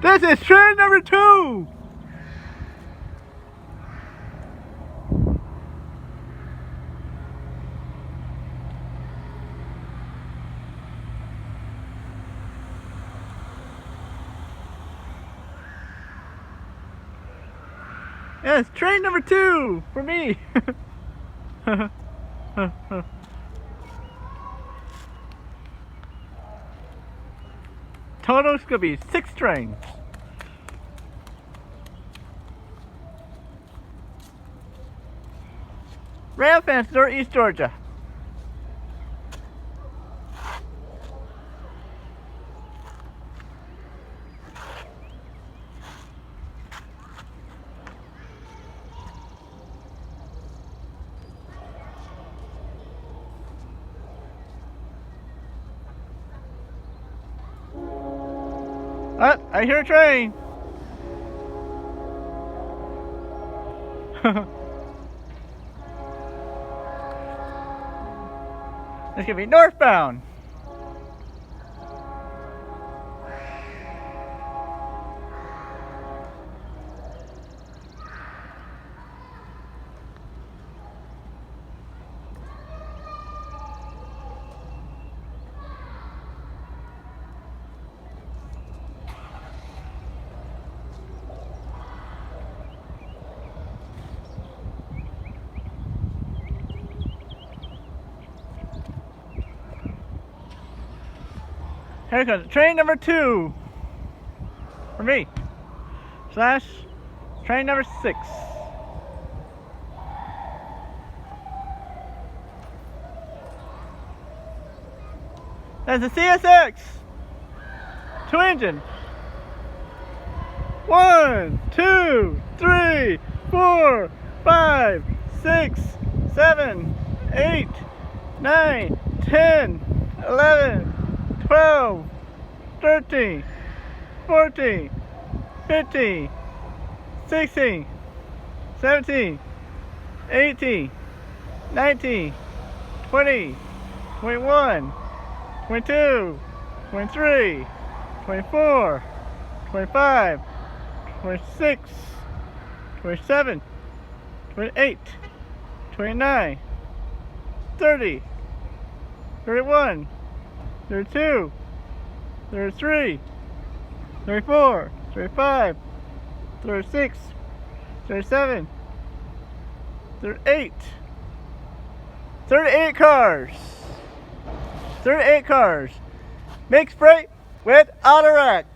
This is train number 2! Yes, train number 2 for me. Total is gonna be 6 trains. Rail fence, Northeast Georgia. I hear a train. It's gonna be northbound. Here comes train number 2 for me, slash train number 6. That's a CSX 2 engine. 1, 2, 3, 4, 5, 6, 7, 8, 9, 10, 11, 12, 13, 14, 15, 16, 17, 18, 19, 20, 21, 22, 23, 24, 25, 26, 27, 28, 29, 30, 31, 32, 33, 34, 35, 36, 37, 38. 38 cars. 38 cars. Mixed freight with Autoracks.